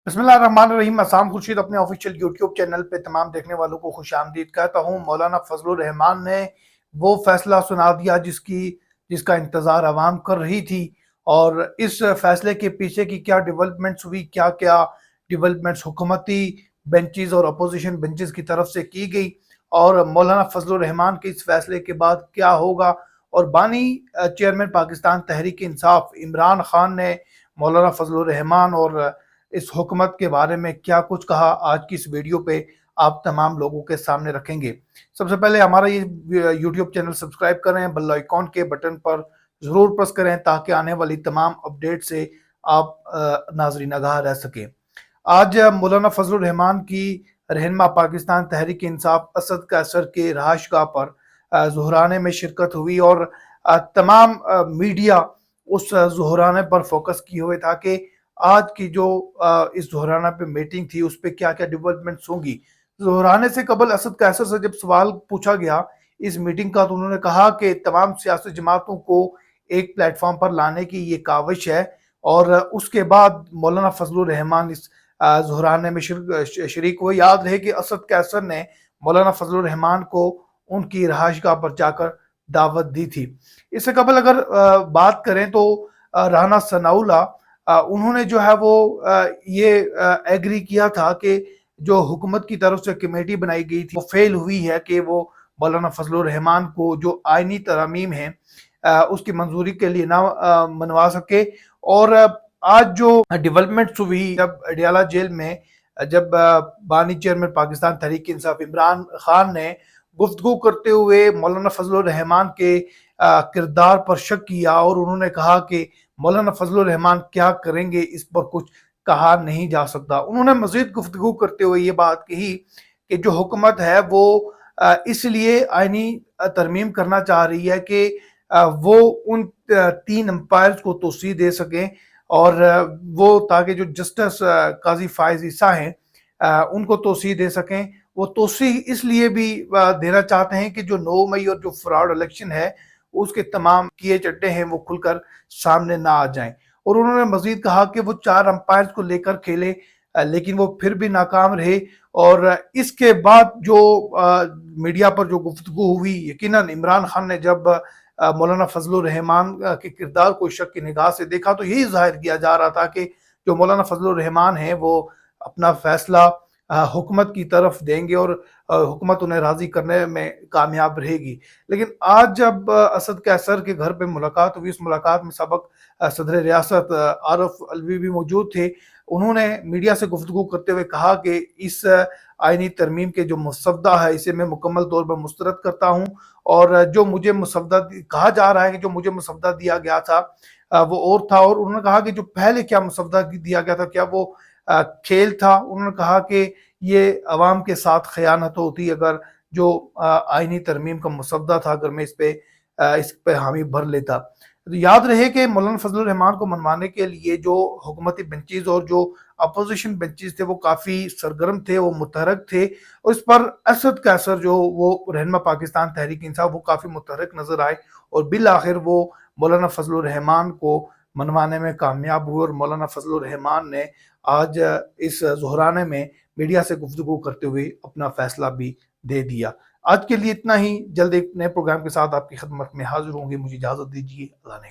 बिस्मिल्लाहिर्रहमानिर्रहीम। असाम खुर्शीद अपने official YouTube channel पे तमाम देखने वालों को खुश आमदीद कहता हूँ। मौलाना फजलुर रहमान ने वो फैसला सुना दिया जिसका इंतज़ार आवाम कर रही थी, और इस फैसले के पीछे की क्या डेवलपमेंट्स हुई, क्या क्या डेवलपमेंट्स हुकूमती बेंचेस और अपोजिशन बेंचेस की तरफ से की गई, और मौलाना फजलुर रहमान के इस फैसले के बाद क्या होगा। और बानी चेयरमैन पाकिस्तान तहरीक इंसाफ इमरान खान ने मौलाना फजलुर रहमान और इस हुकूमत के बारे में क्या कुछ कहा, आज की इस वीडियो पे आप तमाम लोगों के सामने रखेंगे। सबसे पहले हमारा ये यूट्यूब चैनल सब्सक्राइब करें, बेल आइकॉन के बटन पर ज़रूर प्रेस करें ताकि आने वाली तमाम अपडेट से आप नाज़रीन आगाह रह सकें। आज मौलाना फजलुर रहमान की रहनुमा पाकिस्तान तहरीक इंसाफ असद कैसर के रहायशगाह पर ज़ुहराने में शिरकत हुई, और तमाम मीडिया उस ज़ुहराने पर फोकस किए हुए था कि आज की जो इस ज़ुहराना पे मीटिंग थी उस पे क्या क्या डेवलपमेंट्स होंगी। ज़ुहराने से कबल असद कैसर से जब सवाल पूछा गया इस मीटिंग का, तो उन्होंने कहा कि तमाम सियासी जमातों को एक प्लेटफॉर्म पर लाने की ये काविश है, और उसके बाद मौलाना फजलुर रहमान इस ज़ुहराने में शरीक हुए। याद रहे कि असद कैसर ने मौलाना फजलुर रहमान को उनकी रहायशगाह पर जाकर दावत दी थी। इससे कबल अगर बात करें तो राना सनाउल्लाह, उन्होंने जो है वो ये एग्री किया था कि जो हुकूमत की तरफ से कमेटी बनाई गई थी वो फेल हुई है कि वो मौलाना फजलुर रहमान को जो आइनी तरमीम है उसकी मंजूरी के लिए ना मनवा सके। और आज जो डेवलपमेंट्स हुई जब अडियाला जेल में, जब बानी चेयरमैन पाकिस्तान तहरीक इंसाफ इमरान खान ने गुफ्तगू करते हुए मौलाना फजलुर रहमान के किरदार पर शक किया, और उन्होंने कहा कि मौलाना फजलुर रहमान क्या करेंगे इस पर कुछ कहा नहीं जा सकता। उन्होंने मजीद गुफ्तगू करते हुए ये बात कही कि जो हुकूमत है वो इसलिए आइनी तरमीम करना चाह रही है कि वो उन 3 अंपायर्स को तोसी दे सकें, और वो ताकि जो जस्टिस काजी फायज ईसा हैं उनको तोसी दे सकें। वो तोसी इसलिए भी देना चाहते हैं कि जो 9 मई और जो फ्रॉड इलेक्शन है उसके तमाम किए चट्टे हैं वो खुलकर सामने ना आ जाएं। और उन्होंने मजीद कहा कि वो 4 अंपायर्स को लेकर खेले, लेकिन वो फिर भी नाकाम रहे। और इसके बाद जो मीडिया पर जो गुफ्तगू हुई, यकीनन इमरान खान ने जब मौलाना फजलुर रहमान के किरदार को शक की निगाह से देखा तो यही जाहिर किया जा रहा था कि जो मौलाना फजलुर रहमान है वो अपना फैसला हुकूमत की तरफ देंगे और हुकूमत उन्हें राजी करने में कामयाब रहेगी। लेकिन आज जब असद कैसर के घर पे मुलाकात हुई, उस मुलाकात में सबक सदर रियासत आरफ अलवी भी मौजूद थे। उन्होंने मीडिया से गुफ्तगू करते हुए कहा कि इस आइनी तरमीम के जो मुसवदा है इसे मैं मुकम्मल तौर पर मुस्तरद करता हूँ, और जो मुझे मुसवदा कहा जा रहा है कि जो मुझे मुसवदा दिया गया था वो और था। और उन्होंने कहा कि जो पहले क्या मुसवदा दिया गया था क्या वो खेल था। उन्होंने कहा कि ये अवाम के साथ खयानत होती अगर जो आइनी तरमीम का मुसवदा था अगर मैं इस पे हामी भर लेता। तो याद रहे कि मौलाना फजलुर रहमान को मनवाने के लिए जो हुकूमती बेंचेस और जो अपोजिशन बेंचेस थे वो काफ़ी सरगर्म थे, वो मुतहरक थे। और इस पर असद कैसर जो वो रहनुमा पाकिस्तान तहरीक इंसाफ वो काफ़ी मुतहरक नजर आए, और बिल आखिर वो मौलाना फजलुर रहमान को मनवाने में कामयाब हुए। और मौलाना फजलुर रहमान ने आज इस ज़ुहराने में मीडिया से गुफ्तगू करते हुए अपना फैसला भी दे दिया। आज के लिए इतना ही। जल्द एक नए प्रोग्राम के साथ आपकी खिदमत में हाजिर होंगे। मुझे इजाज़त दीजिए। अल्लाह ने